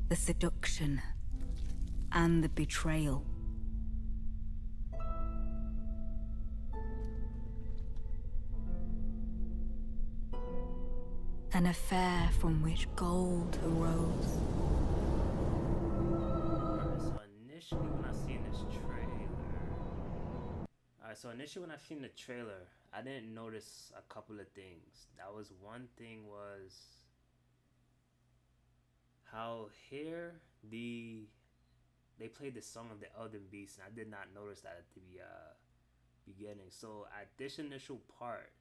the seduction, and the betrayal. An affair from which gold arose. So initially when I seen the trailer, I didn't notice a couple of things. That was one thing, was how here they played the song of the Elden Beast, and I did not notice that at the beginning. So at this initial part,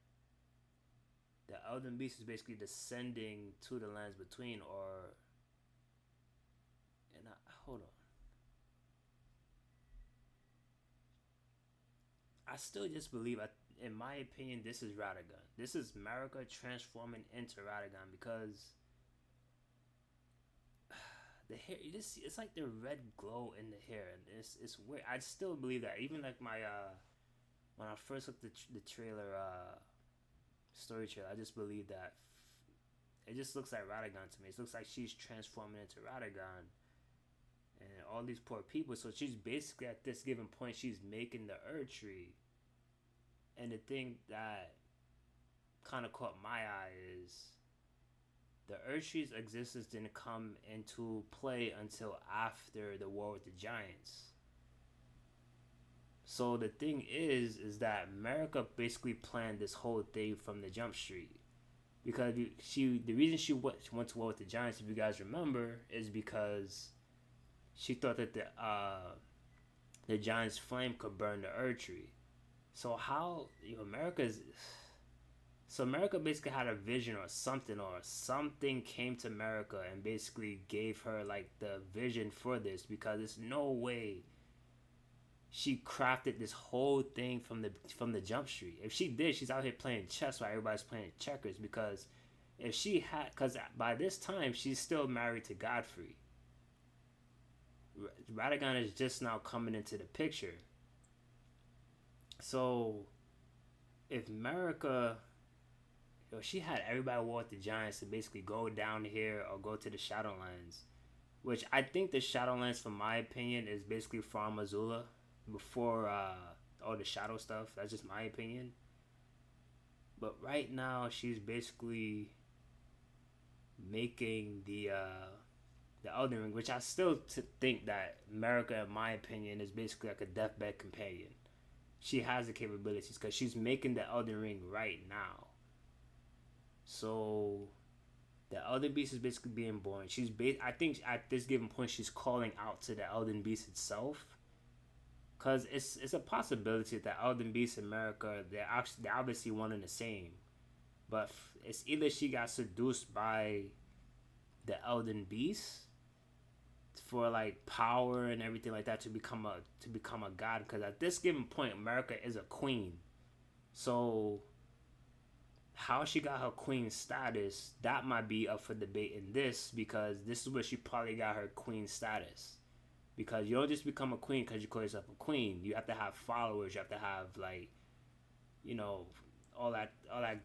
the Elden Beast is basically descending to the lands between, hold on. I still just believe, in my opinion, this is Radagon. This is MARIKA transforming into Radagon, because the hair, it's like the red glow in the hair, and it's weird. I still believe that, even like my when I first looked at the trailer, story trailer, I just believe that it just looks like Radagon to me. It looks like she's transforming into Radagon, and all these poor people. So she's basically, at this given point, she's making the Erdtree. And the thing that kind of caught my eye is the Erdtree's existence didn't come into play until after the war with the giants. So the thing is that MARIKA basically planned this whole thing from the jump street. Because the reason she went to war with the giants, if you guys remember, is because she thought that the giant's flame could burn the Erdtree. So how, MARIKA basically had a vision or something came to MARIKA and basically gave her like the vision for this, because there's no way she crafted this whole thing from the jump street. If she did, she's out here playing chess while everybody's playing checkers, because if she had, because by this time she's still married to Godfrey. Radagon is just now coming into the picture. So if MARIKA, she had everybody war with the giants to basically go down here or go to the Shadowlands, which I think the Shadowlands, from my opinion, is basically from AZULA before all the shadow stuff. That's just my opinion. But right now she's basically making the Elden Ring, which I still think that MARIKA, in my opinion, is basically like a deathbed companion. She has the capabilities because she's making the Elden Ring right now. So the Elden Beast is basically being born. I think at this given point she's calling out to the Elden Beast itself, because it's a possibility that Elden Beast and MARIKA, they're obviously one and the same, but it's either she got seduced by the Elden Beast for like power and everything like that to become a god, because at this given point MARIKA is a queen. So how she got her queen status, that might be up for debate in this, because this is where she probably got her queen status. Because you don't just become a queen because you call yourself a queen. You have to have followers. You have to have, like, all that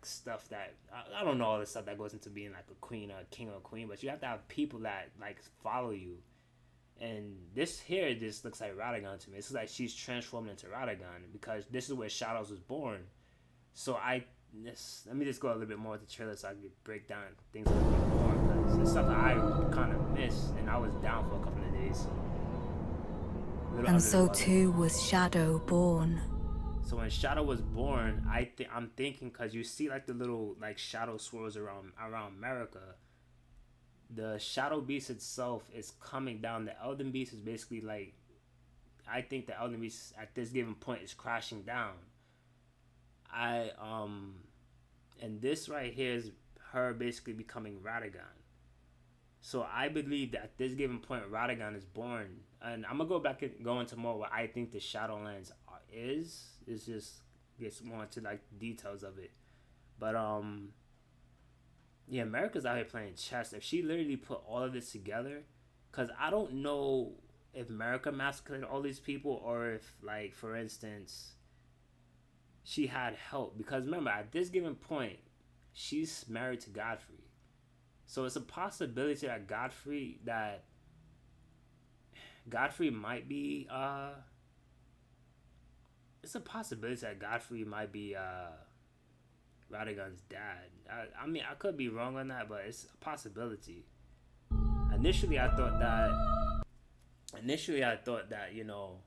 stuff that I don't know, all the stuff that goes into being like a queen or a king or a queen, but you have to have people that like follow you. And this here just looks like Radagon to me. It's like she's transformed into Radagon, because this is where Shadows was born. So let me just go a little bit more with the trailer so I can break down things a little bit more, because it's stuff that I kind of missed, and I was down for a couple of days. And so too was Shadow born. So when Shadow was born, I'm thinking, because you see like the little like shadow swirls around MARIKA. The Shadow Beast itself is coming down. The Elden Beast is basically like, I think the Elden Beast at this given point is crashing down. And this right here is her basically becoming Radagon. So I believe that at this given point Radagon is born, and I'm gonna go back and go into more what I think the Shadowlands is. It's just gets more into like details of it, but yeah, MARIKA's out here playing chess. If she literally put all of this together, because I don't know if MARIKA massacred all these people, or if, like, for instance, she had help. Because remember, at this given point, she's married to Godfrey. So it's a possibility that Godfrey, that Godfrey might be it's a possibility that Godfrey might be Radagon's dad. I mean, I could be wrong on that, but it's a possibility. Initially I thought that, you know,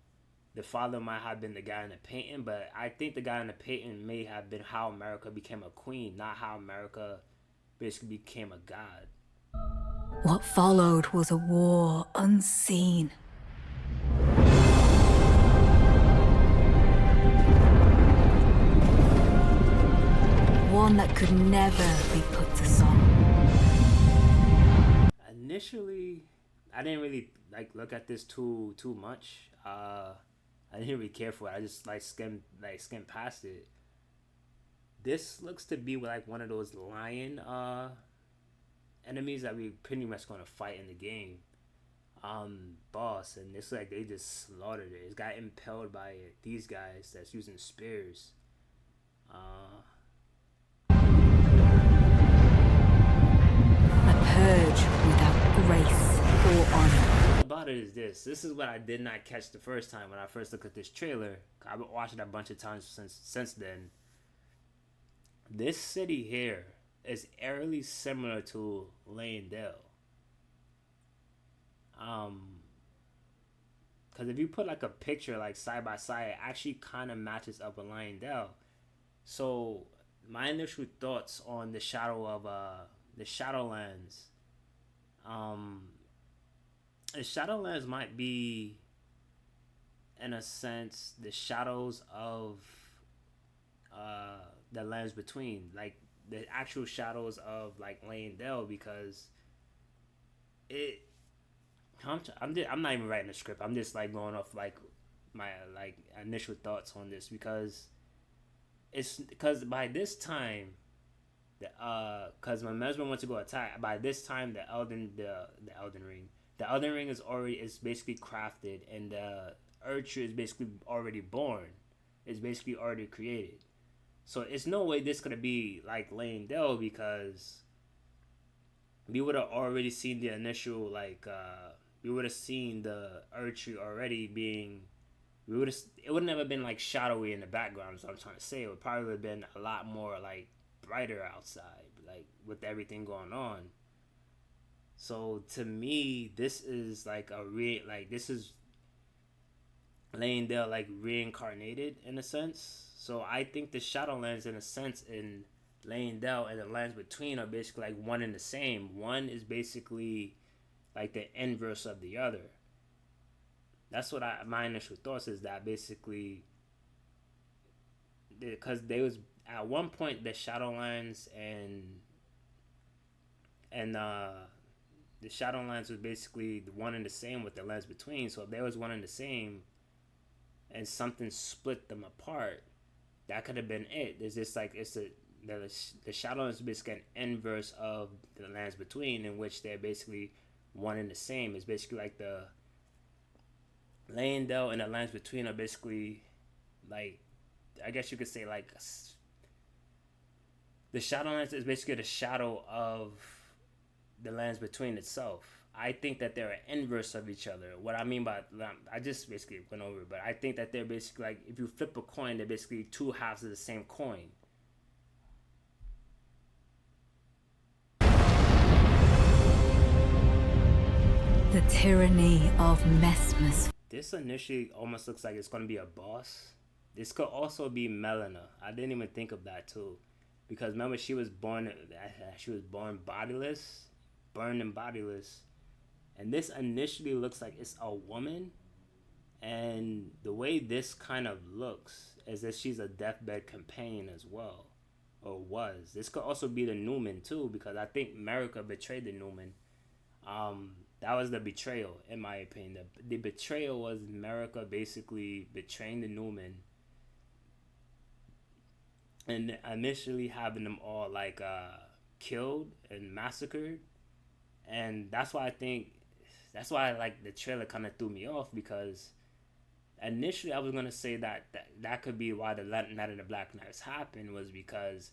the father might have been the guy in the painting, but I think the guy in the painting may have been how America became a queen, not how America basically became a god. What followed was a war unseen. One that could never be put to song. Initially, I didn't really like look at this too much. I didn't really care for it. I just skimmed past it. This looks to be like one of those lion enemies that we pretty much gonna fight in the game. Boss, and it's like they just slaughtered it. It got impaled by these guys that's using spears. A purge without grace or honor. About it is this is what I did not catch the first time when I first looked at this trailer. I've been watching it a bunch of times since then. This city here is eerily similar to Leyndell. Because if you put like a picture like side by side, it actually kind of matches up with Leyndell. So my initial thoughts on the Shadowlands, the Shadowlands might be, in a sense, the shadows of the lands between, like the actual shadows of like Leyndell, because I'm not even writing a script. I'm just like going off like my like initial thoughts on this, because by this time, because when Mesmer went to go attack, by this time the Elden Ring is basically crafted, and the Erdtree is basically already born. It's basically already created. So it's no way this gonna be like Leyndell, because we would have already seen the initial we would have seen the Erdtree already being. It would never been like shadowy in the background. Is what I'm trying to say. It would probably have been a lot more like brighter outside, like with everything going on. So to me, this is like this is Leyndell like reincarnated in a sense. So I think the Shadowlands, in a sense, in Leyndell and the lands between are basically like one and the same. One is basically like the inverse of the other. That's what my initial thoughts is, that basically, because they was at one point the Shadowlands and the Shadowlands was basically the one and the same with the lands between. So if there was one and the same and something split them apart, that could have been it. There's just like the Shadowlands is basically an inverse of the lands between, in which they're basically one and the same. It's basically like the Leyndell and the lands between are basically like, I guess you could say like the Shadowlands is basically the shadow of the lands between itself. I think that they're an inverse of each other. What I mean by, I just basically went over it, but I think that they're basically like, if you flip a coin, they're basically two halves of the same coin. The tyranny of MESSMER. This initially almost looks like it's going to be a boss. This could also be Melina. I didn't even think of that too, because remember she was born bodiless, burned and bodiless, and this initially looks like it's a woman. And the way this kind of looks is that she's a deathbed companion as well, or was. This could also be the Newman too, because I think MARIKA betrayed the Newman. That was the betrayal, in my opinion. The betrayal was MARIKA basically betraying the Newman and initially having them all like killed and massacred. And that's why like the trailer kind of threw me off, because initially I was going to say that could be why the Night of the Black Knights happened, was because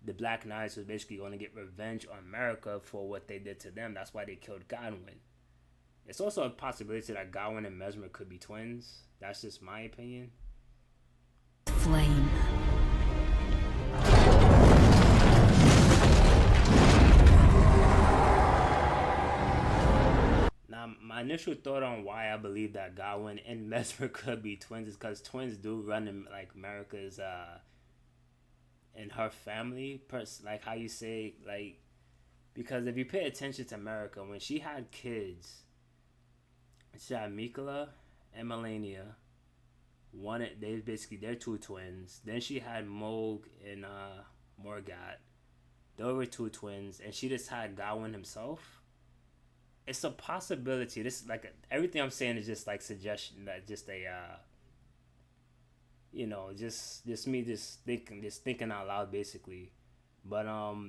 the Black Knights was basically going to get revenge on MARIKA for what they did to them. That's why they killed Godwin. It's also a possibility that Godwin and Mesmer could be twins. That's just my opinion. Flame. Now, my initial thought on why I believe that Godwin and Mesmer could be twins is because twins do run in like America's in her family, like how you say, like, because if you pay attention to America, when she had kids, she had Miquella and Melania. They're two twins. Then she had Moog and Morgat. They were two twins, and she just had Godwin himself. It's a possibility. This like everything I'm saying is just like suggestion, that just a just me just thinking out loud basically. But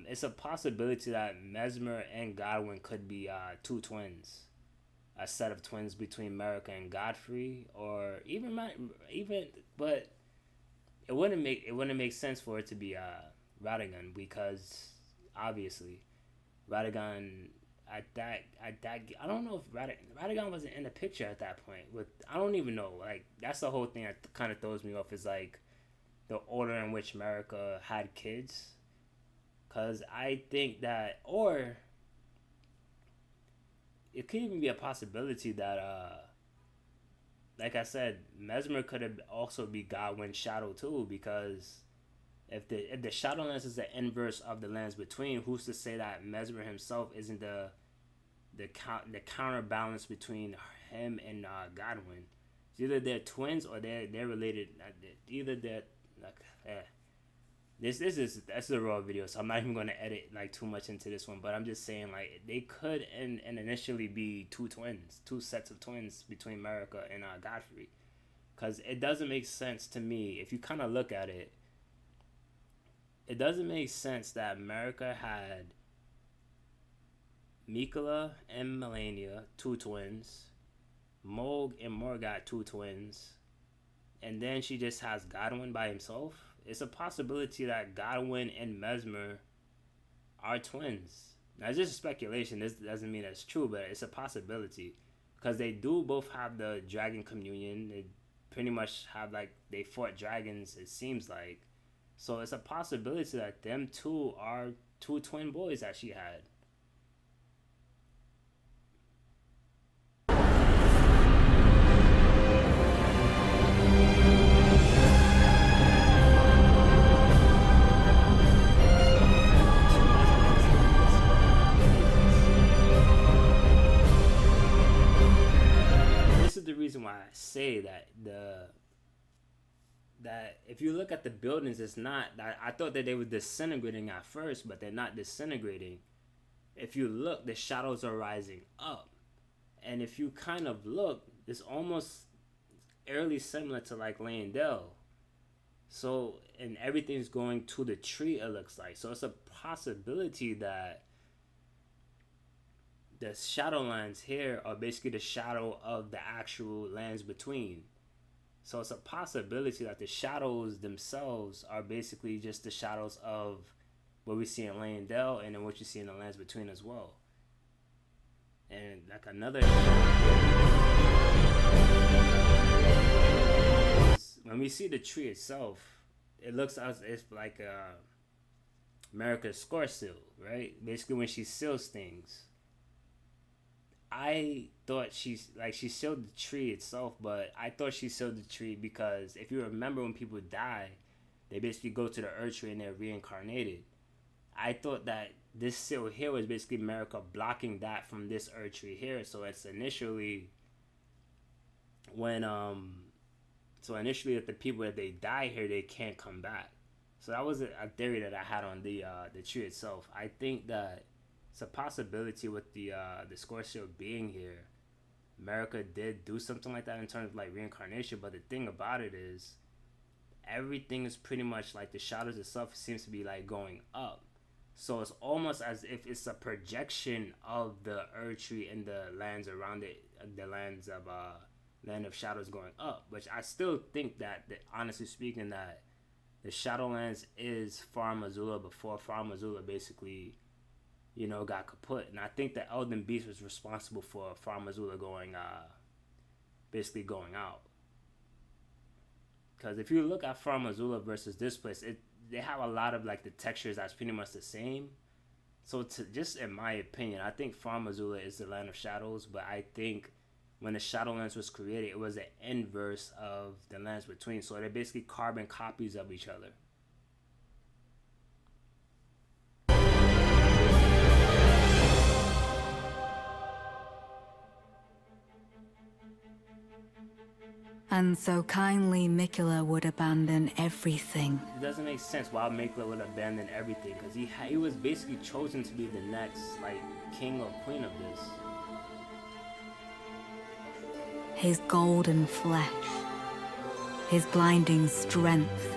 it's a possibility that Mesmer and Godwin could be two twins, a set of twins between Marika and Godfrey, or but it wouldn't make sense for it to be Radagon, because obviously Radagon at that I don't know if Radagon wasn't in the picture at that point. I don't even know, like that's the whole thing that kind of throws me off, is like the order in which Marika had kids, because I think that, or it could even be a possibility that like I said, Mesmer could have also be Godwin's shadow too, because if the Shadowlands is the inverse of the lands between, who's to say that Mesmer himself isn't the counterbalance between him and Godwin? It's either they're twins or they're related. Either they're like that's a raw video, so I'm not even going to edit like too much into this one. But I'm just saying, like, they could and initially be two sets of twins between Marika and Godfrey, because it doesn't make sense to me if you kind of look at it. It doesn't make sense that Marika had Miquella and Melania, two twins, Moog and Morgat, two twins, and then she just has Godwin by himself. It's a possibility that Godwin and Mesmer are twins. Now, it's just speculation. This doesn't mean that's true, but it's a possibility, because they do both have the dragon communion. They pretty much have, like, they fought dragons, it seems like. So it's a possibility that them two are two twin boys that she had. This is the reason why I say that if you look at the buildings, it's not that I thought that they were disintegrating at first, but they're not disintegrating. If you look, the shadows are rising up, and if you kind of look, it's almost eerily similar to like Leyndell. So, and everything's going to the tree, it looks like. So it's a possibility that the Shadowlands here are basically the shadow of the actual lands between. So it's a possibility that the shadows themselves are basically just the shadows of what we see in Leyndell and then what you see in the lands between as well. And like another, when we see the tree itself, it looks as if like Marika's score seal, right? Basically when she seals things. I thought she sealed the tree itself, but I thought she sealed the tree because if you remember, when people die, they basically go to the Erdtree and they're reincarnated. I thought that this seal here was basically Marika blocking that from this Erdtree here. So it's initially when if the people, if they die here, they can't come back. So that was a theory that I had on the tree itself. I think that it's a possibility with the score shield being here. Marika did do something like that in terms of like reincarnation, but the thing about it is everything is pretty much like the shadows itself seems to be like going up. So it's almost as if it's a projection of the Erdtree and the lands around it, the lands of Land of Shadows going up. Which I still think that honestly speaking, that the Shadowlands is FARUM AZULA before FARUM AZULA basically, got kaput. And I think the Elden Beast was responsible for FARUM AZULA basically going out. Because if you look at FARUM AZULA versus this place, they have a lot of like the textures that's pretty much the same. So just in my opinion, I think FARUM AZULA is the land of shadows, but I think when the Shadowlands was created, it was the inverse of the lands between. So they're basically carbon copies of each other. And so kindly Miquella would abandon everything. It doesn't make sense why Miquella would abandon everything, because he was basically chosen to be the next like king or queen of this. His golden flesh, his blinding strength,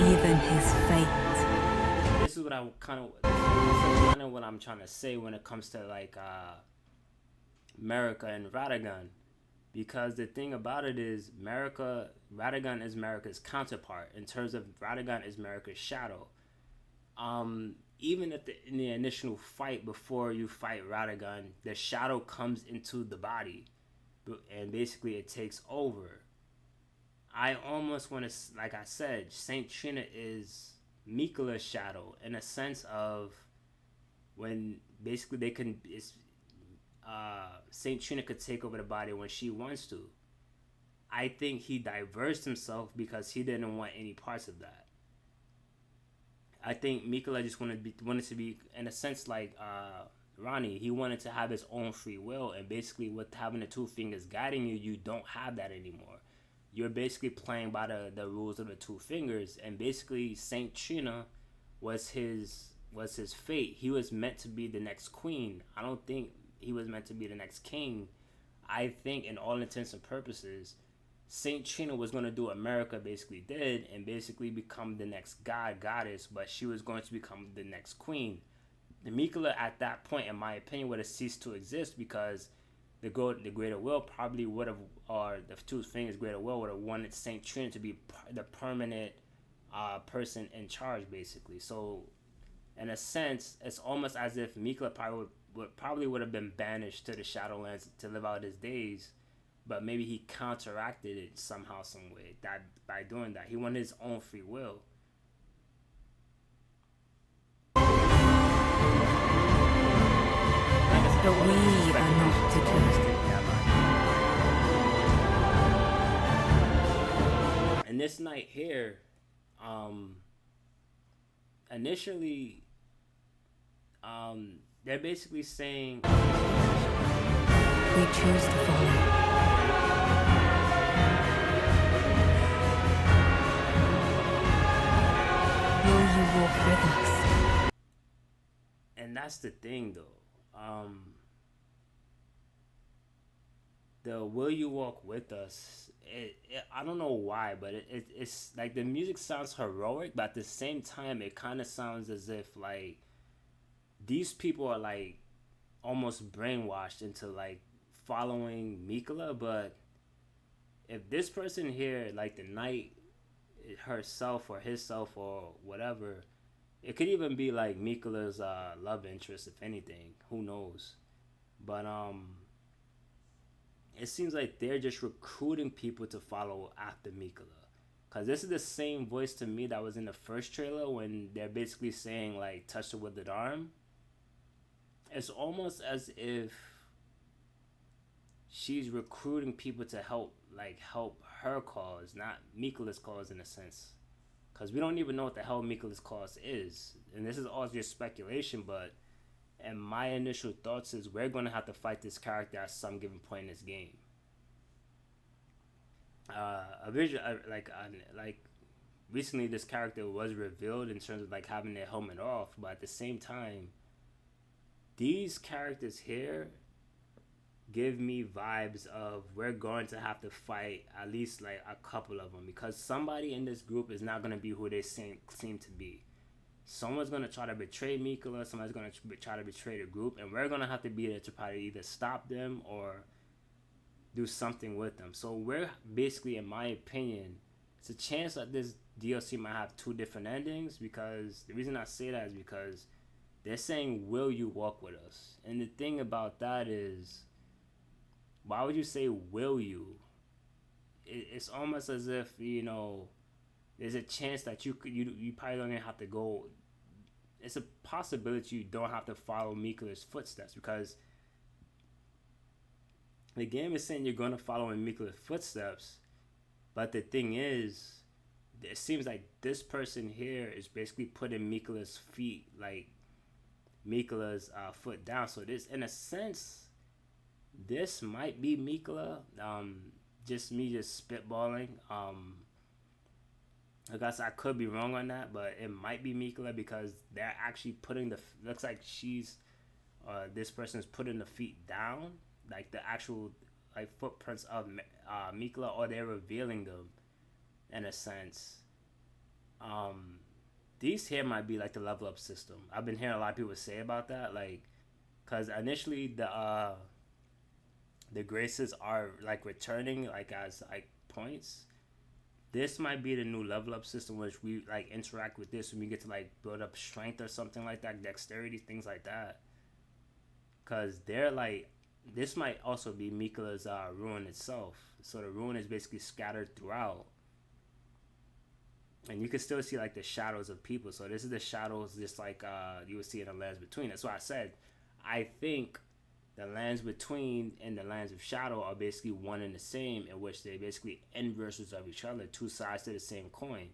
even his fate. This is what what I'm trying to say when it comes to like MARIKA and RADAGON. Because the thing about it is, RADAGON is Marika's counterpart in terms of RADAGON is Marika's shadow. Even in the initial fight, before you fight RADAGON, the shadow comes into the body, and basically it takes over. I almost want to, like I said, Saint Trina is Miquella's shadow in a sense of when basically they can. Saint Trina could take over the body when she wants to. I think he diversed himself because he didn't want any parts of that. I think Miquella just wanted to be in a sense like Ronnie. He wanted to have his own free will, and basically with having the two fingers guiding you, you don't have that anymore. You're basically playing by the rules of the two fingers, and basically Saint Trina was his fate. He was meant to be the next queen. I don't think he was meant to be the next king. I think in all intents and purposes, Saint Trina was going to do what MARIKA basically did and basically become the next goddess, but she was going to become the next queen. The Miquella at that point, in my opinion, would have ceased to exist because the Greater Will probably would have, or the two fingers Greater Will would have wanted Saint Trina to be the permanent person in charge, basically. So in a sense, it's almost as if Miquella probably would have been banished to the Shadowlands to live out his days, but maybe he counteracted it somehow, some way, that by doing that he wanted his own free will. But we are not to do. And this night here, initially, they're basically saying We choose to follow. Will you walk with us? And that's the thing, though. The will you walk with us? I don't know why, but it's like the music sounds heroic, but at the same time, it kind of sounds as if like these people are like almost brainwashed into like following Miquella. But if this person here, like the knight herself or himself or whatever, it could even be like Miquella's love interest, if anything. Who knows? But it seems like they're just recruiting people to follow after Miquella. Because this is the same voice to me that was in the first trailer when they're basically saying like touch the withered arm. It's almost as if she's recruiting people to help her cause, not Miquella's cause in a sense. Because we don't even know what the hell Miquella's cause is. And this is all just speculation, but and my initial thoughts is we're going to have to fight this character at some given point in this game. Recently this character was revealed in terms of like having their helmet off, but at the same time, these characters here give me vibes of we're going to have to fight at least like a couple of them, because somebody in this group is not going to be who they seem to be. Someone's going to try to betray Miquella, somebody's going to try to betray the group, and we're going to have to be there to probably either stop them or do something with them. So we're basically, in my opinion, it's a chance that DLC might have two different endings, because the reason I say that is because they're saying, will you walk with us? And the thing about that is, why would you say will you? It's almost as if, you know, there's a chance that you probably don't even have to go. It's a possibility you don't have to follow MIQUELLA'S footsteps, because the game is saying you're going to follow in MIQUELLA'S footsteps. But the thing is, it seems like this person here is basically putting MIQUELLA'S feet, like MIQUELLA'S foot down. So this, in a sense, this might be MIQUELLA. Just spitballing. I guess I could be wrong on that, but it might be MIQUELLA, because they're actually putting the, looks like she's, this person's putting the feet down, like the actual like footprints of MIQUELLA, or they're revealing them in a sense. These here might be like the level up system. I've been hearing a lot of people say about that, like, because initially the graces are like returning like as like points. This might be the new level up system, which we like interact with this when we get to like build up strength or something like that, dexterity, things like that. Cause they're like, this might also be MIQUELLA'S ruin itself. So the ruin is basically scattered throughout, and you can still see like the shadows of people. So this is the shadows, just like you would see in the lands between. That's why I said I think the lands between and the lands of shadow are basically one and the same, in which they basically inverses of each other, two sides to the same coin.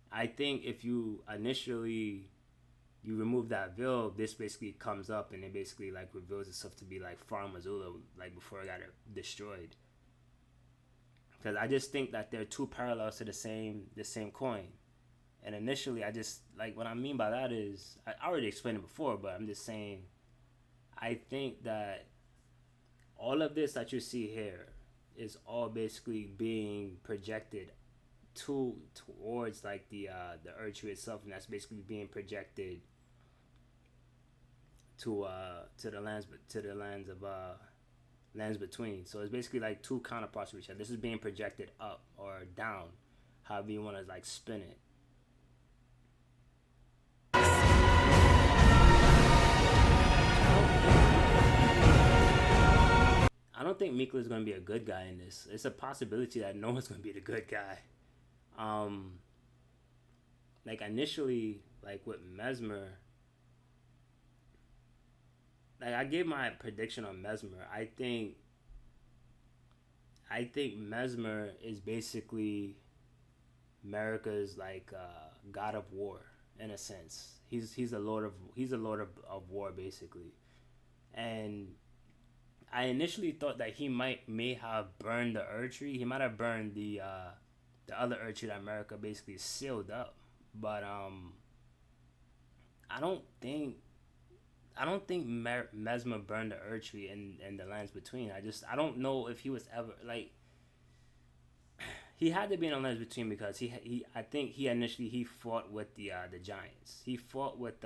I think if you initially you remove that veil, this basically comes up and it basically like reveals itself to be like FARUM AZULA, like before it got destroyed. Because I just think that they're two parallels to the same coin. And initially, I just like, what I mean by that is, I already explained it before, but I'm just saying, I think that all of this that you see here is all basically being projected towards like the Erdtree itself, and that's basically being projected to the lands of lands between. So it's basically like two counterparts of each other. This is being projected up or down, however you want to like spin it. I don't think MIQUELLA is going to be a good guy in this. It's a possibility that no one's going to be the good guy. Like initially, like with MESSMER, like I gave my prediction on MESSMER. I think MESSMER is basically America's like god of war in a sense. He's a lord of war basically, and I initially thought that he may have burned the Erdtree. He might have burned the other Erdtree that America basically sealed up. But I don't think MESSMER burned the Erdtree in the lands between. I don't know if he was ever like, he had to be in the lands between, because I think he initially fought with the giants. He fought with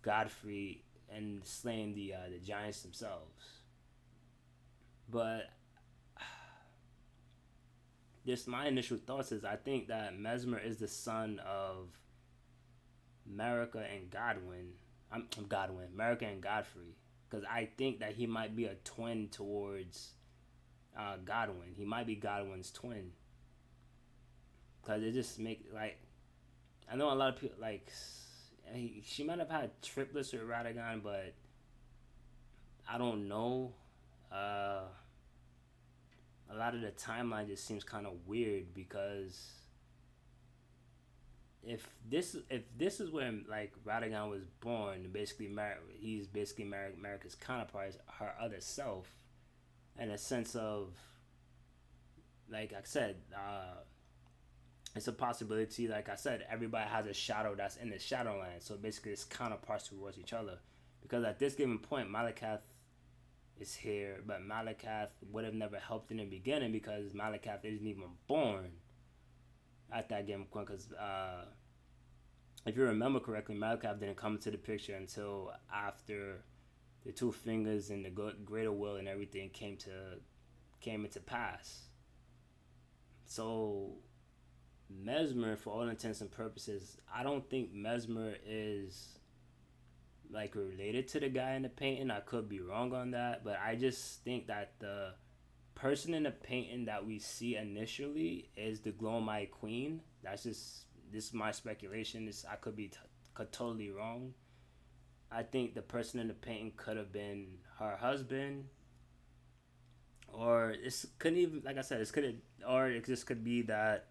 Godfrey and slaying the giants themselves. But just my initial thoughts is, I think that MESSMER is the son of MARIKA and GODWIN. MARIKA and Godfrey, because I think that he might be a twin towards GODWIN. He might be GODWIN's twin, because it just make like, I know a lot of people like, she might have had triplets with RADAGON, but I don't know. A lot of the timeline just seems kind of weird, because if this is where like RADAGON was born, basically he's basically Marika's counterpart, her other self, in a sense of, like I said, it's a possibility. Like I said, everybody has a shadow that's in the Shadowlands, so basically it's counterparts towards each other. Because at this given point, Malakath is here, but Malakath would have never helped in the beginning, because Malakath isn't even born at that given point. Because if you remember correctly, Malakath didn't come into the picture until after the two fingers and the greater will and everything came into pass. So Mesmer, for all intents and purposes, I don't think Mesmer is like related to the guy in the painting. I could be wrong on that, but I just think that the person in the painting that we see initially is the Glowing My Queen. That's just, this is my speculation. This, I could be totally wrong. I think the person in the painting could have been her husband, or this couldn't even, like I said, this could have, or it just could be that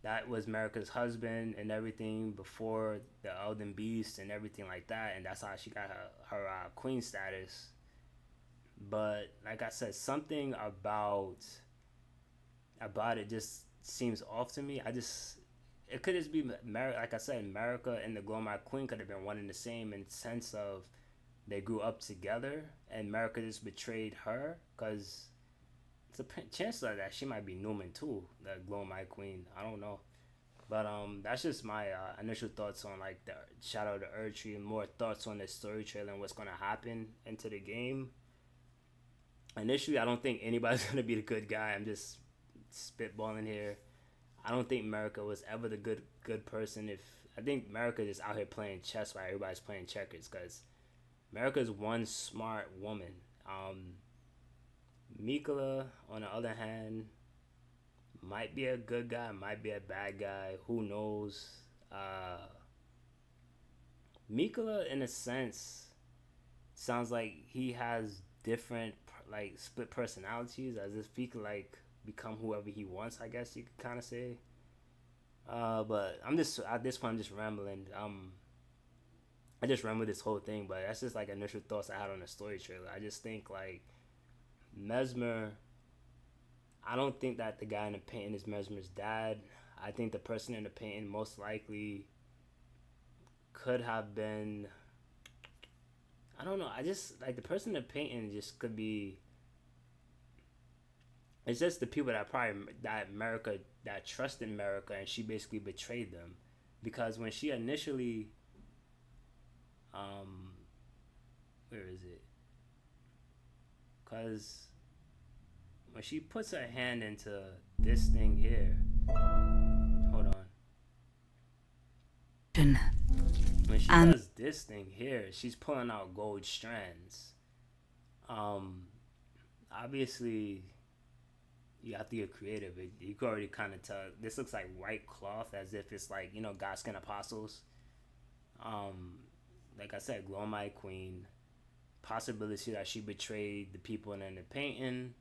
that was Marika's husband and everything before the Elden Beast and everything like that, and that's how she got her queen status. But like I said, something about it just seems off to me. It could just be like I said, Marika and the Glow My Queen could have been one and the same in sense of they grew up together, and Marika just betrayed her, because it's a chance that she might be Newman too, the Glow My Queen. I don't know, but that's just my initial thoughts on like the Shadow of the Erdtree, and more thoughts on the story trailer and what's gonna happen into the game. Initially, I don't think anybody's gonna be the good guy. I'm just spitballing here. I don't think Marika was ever the good person. I think Marika is out here playing chess while everybody's playing checkers, because Marika is one smart woman. Miquella, on the other hand, might be a good guy, might be a bad guy. Who knows? Miquella, in a sense, sounds like he has different, like, split personalities, as if he could, like, become whoever he wants, I guess you could kind of say. But I'm just, at this point, I'm just rambling. I just remember this whole thing, but that's just like initial thoughts I had on the story trailer. I just think like Mesmer, I don't think that the guy in the painting is Mesmer's dad. I think the person in the painting most likely could have been, I don't know, I just like the person in the painting just could be, it's just the people that Marika, that trusted Marika, and she basically betrayed them. Because when she initially, where is it? Because when she puts her hand into this thing here, hold on. When she does this thing here, she's pulling out gold strands. Obviously, you have to get creative. You can already kind of tell. This looks like white cloth, as if it's like, you know, Godskin apostles. Like I said, Glow My Queen. Possibility that she betrayed the people in the painting.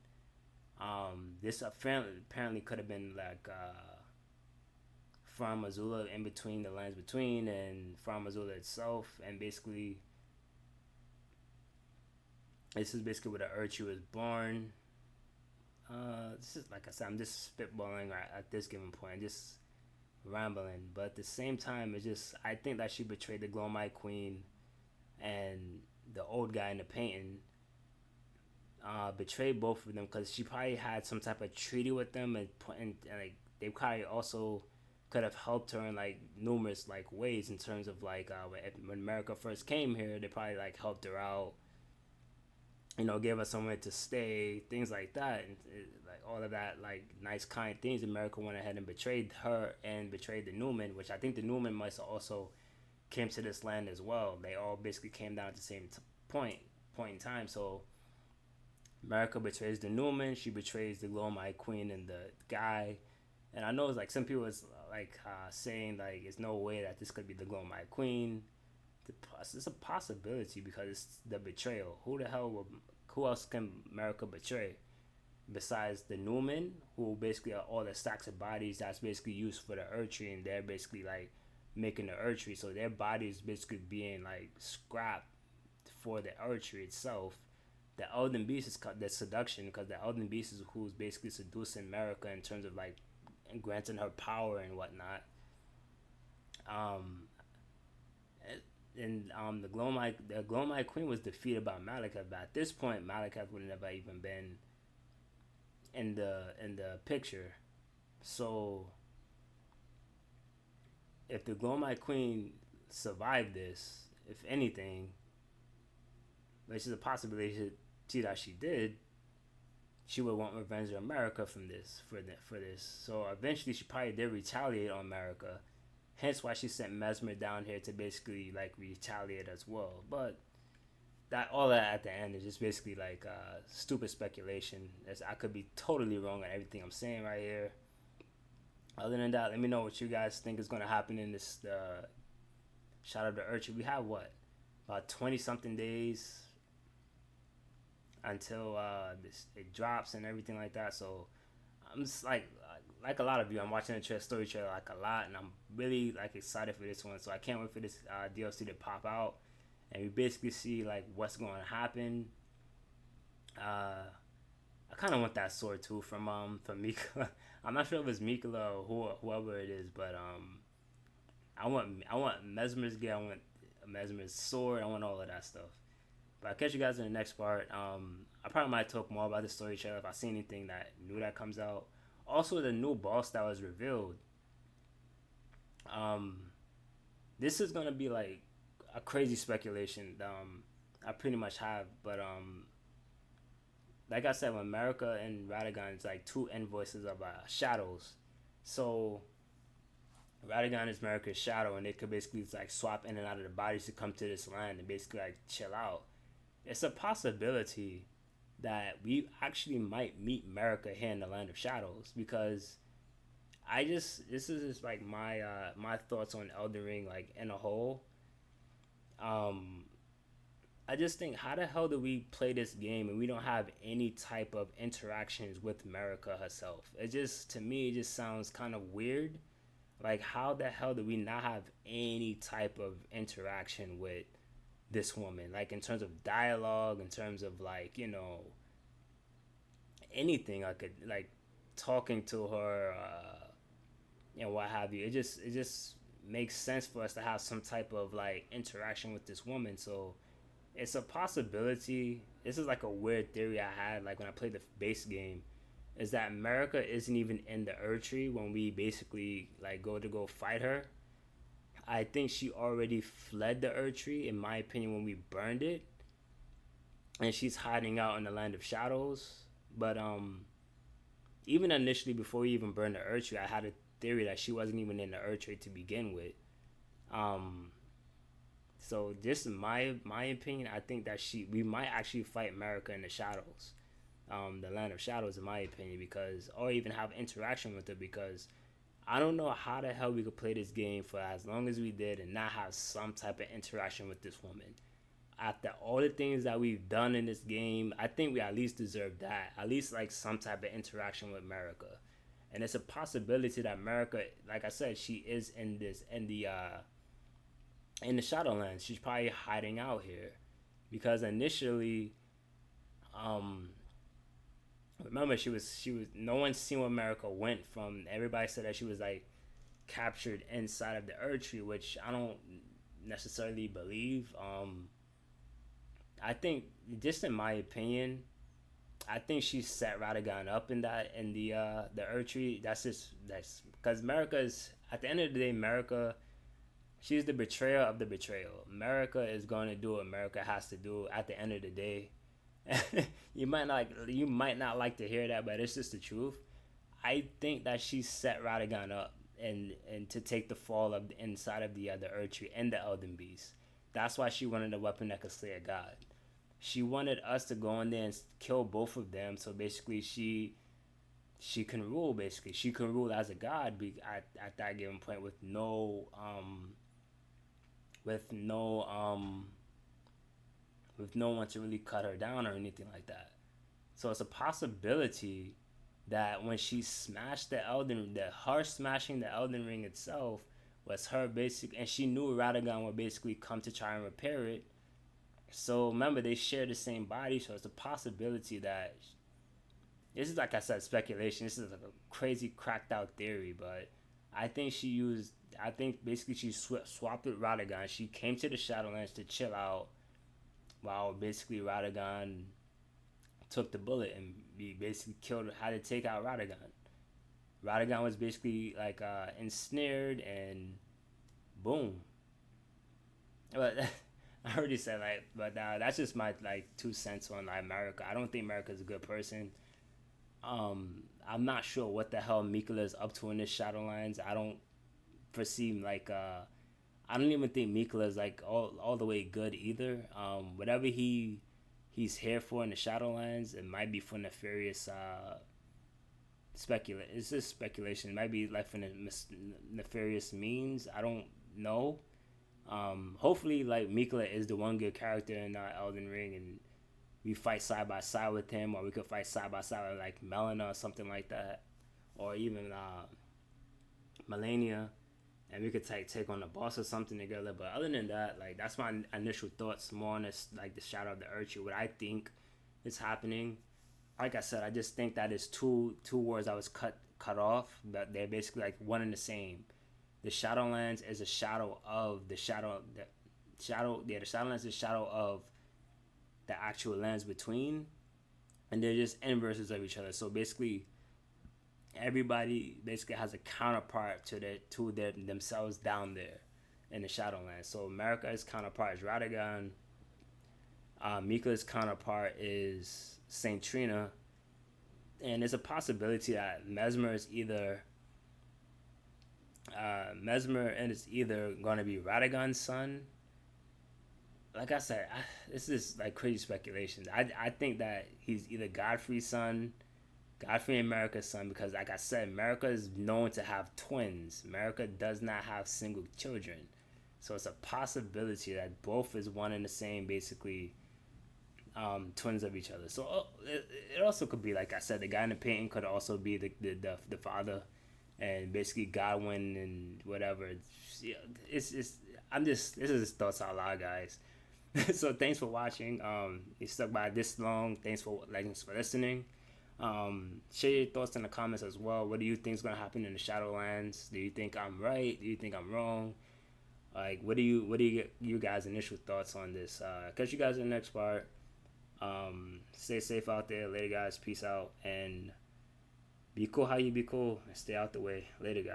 This apparently could have been like from AZULA, in between the lands between, and from AZULA itself, and basically this is basically where the Erdtree was born. This is, like I said, I'm just spitballing at this given point, just rambling, but at the same time, it's just, I think that she betrayed the Glow My Queen, and the old guy in the painting betrayed both of them, because she probably had some type of treaty with them, and like they probably also could have helped her in like numerous like ways, in terms of like when Marika first came here, they probably like helped her out, you know, gave her somewhere to stay, things like that, and like all of that, like nice kind things. Marika went ahead and betrayed her and betrayed the Newman, which I think the Newman must have also came to this land as well. They all basically came down at the same point in time. So Marika betrays the Newman, she betrays the Glow My Queen and the guy. And I know it's like some people is like saying like it's no way that this could be the Glow My Queen. It's a possibility, because it's the betrayal. Who else can Marika betray besides the Newman, who basically are all the stacks of bodies that's basically used for the Erdtree, and they're basically like making the Erdtree, so their bodies basically being like scrapped for the Erdtree itself. The Elden Beast is the seduction, because the Elden Beast is who's basically seducing Marika in terms of like granting her power and whatnot. The Glow My Queen was defeated by Malekith, but at this point Malekith would have never even been in the picture. So if the Glow My Queen survived this, if anything, which is a possibility that she did, she would want revenge on America from this for this. So eventually she probably did retaliate on America. Hence why she sent Mesmer down here to basically like retaliate as well. But that all that at the end is just basically like stupid speculation. I could be totally wrong on everything I'm saying right here. Other than that, let me know what you guys think is going to happen in this Shadow of the Erdtree. We have what, about 20 something days until it drops and everything like that. So I'm just like a lot of you, I'm watching the story trailer like a lot, and I'm really like excited for this one. So I can't wait for this DLC to pop out, and we basically see like what's going to happen. I kind of want that sword too from Mika. I'm not sure if it's Mikola or whoever it is, but I want Mesmer's gear. I want Mesmer's sword. I want all of that stuff. But I'll catch you guys in the next part. I probably might talk more about the story trailer if I see anything that new that comes out. Also, the new boss that was revealed. This is gonna be like a crazy speculation. I pretty much have, but like I said, when MARIKA and RADAGON is like two invoices of shadows. So RADAGON is MARIKA's shadow, and they could basically like swap in and out of the bodies to come to this land and basically like chill out. It's a possibility that we actually might meet MARIKA here in the land of shadows, because this is just like my thoughts on Elden Ring like in a whole. I just think, how the hell do we play this game and we don't have any type of interactions with MARIKA herself? It just, to me, it just sounds kind of weird. Like, how the hell do we not have any type of interaction with this woman? Like, in terms of dialogue, in terms of, like, you know, anything. I could, like, talking to her, you know, what have you. It just makes sense for us to have some type of, like, interaction with this woman. So it's a possibility. This is like a weird theory I had, like when I played the base game, is that MARIKA isn't even in the Erdtree when we basically like go fight her. I think she already fled the Erdtree, in my opinion, when we burned it, and she's hiding out in the land of shadows. But even initially, before we even burned the Erdtree, I had a theory that she wasn't even in the Erdtree to begin with. So just in my opinion, I think that we might actually fight MARIKA in the shadows, the land of shadows, in my opinion, or even have interaction with her, because I don't know how the hell we could play this game for as long as we did and not have some type of interaction with this woman. After all the things that we've done in this game, I think we at least deserve that, at least like some type of interaction with MARIKA. And it's a possibility that MARIKA, like I said, she is in the Shadowlands. She's probably hiding out here, because initially, remember, she was no one's seen where MARIKA went from. Everybody said that she was like captured inside of the Erdtree, which I don't necessarily believe. I think, just in my opinion, I think she set RADAGON up in the Erdtree. That's because MARIKA is, at the end of the day, MARIKA, she's the betrayer of the betrayal. MARIKA is going to do what MARIKA has to do at the end of the day. You might not like to hear that, but it's just the truth. I think that she set RADAGON up and to take the fall of inside of the Erdtree and the Elden Beast. That's why she wanted a weapon that could slay a god. She wanted us to go in there and kill both of them, so basically she can rule. Basically, she can rule as a god at that given point with no one to really cut her down or anything like that. So it's a possibility that when she smashed her smashing the Elden Ring itself was her basic, and she knew RADAGON would basically come to try and repair it. So remember, they share the same body, so it's a possibility that, this is, like I said, speculation. This is like a crazy cracked out theory, but I think basically she swapped with RADAGON. She came to the Shadowlands to chill out, while basically RADAGON took the bullet and basically had to take out RADAGON. RADAGON was basically like ensnared, and boom. But I already said, like, but that's just my like 2 cents on like MARIKA. I don't think MARIKA is a good person. I'm not sure what the hell Mikola is up to in this Shadowlands. I don't foresee like I don't even think Mikola is like all the way good either. Whatever he's here for in the Shadowlands, it might be for nefarious It's just speculation. It might be like for nefarious means. I don't know. Hopefully, like Mikola is the one good character in Elden Ring, and we fight side by side with him, or we could fight side by side with like Melina or something like that, or even Melania, and we could take on the boss or something together. But other than that, like that's my initial thoughts more on this, like the Shadow of the Erdtree, what I think is happening. Like I said, I just think that is two words I was cut off, but they're basically like one and the same. The Shadowlands is a shadow of the shadow. The Shadowlands is a shadow of the actual lands between, and they're just inverses of each other. So basically, everybody basically has a counterpart to themselves down there in the Shadowlands. So MARIKA's counterpart is RADAGON. Miko's counterpart is Saint TRINA, and there's a possibility that MESSMER is either going to be RADAGON's son. Like I said, this is like crazy speculation. I think that he's either Godfrey's son, Godfrey and MARIKA's son, because like I said, MARIKA is known to have twins. MARIKA does not have single children. So it's a possibility that both is one and the same, basically, twins of each other. So it also could be, like I said, the guy in the painting could also be the father, and basically GODWIN and whatever. This is thoughts out loud, guys. So thanks for watching. You stuck by this long. Thanks for listening. Share your thoughts in the comments as well. What do you think is going to happen in the Shadowlands? Do you think I'm right? Do you think I'm wrong? Like, what do you guys' initial thoughts on this? Catch you guys in the next part. Stay safe out there. Later, guys. Peace out. And be cool how you be cool. And stay out the way. Later, guys.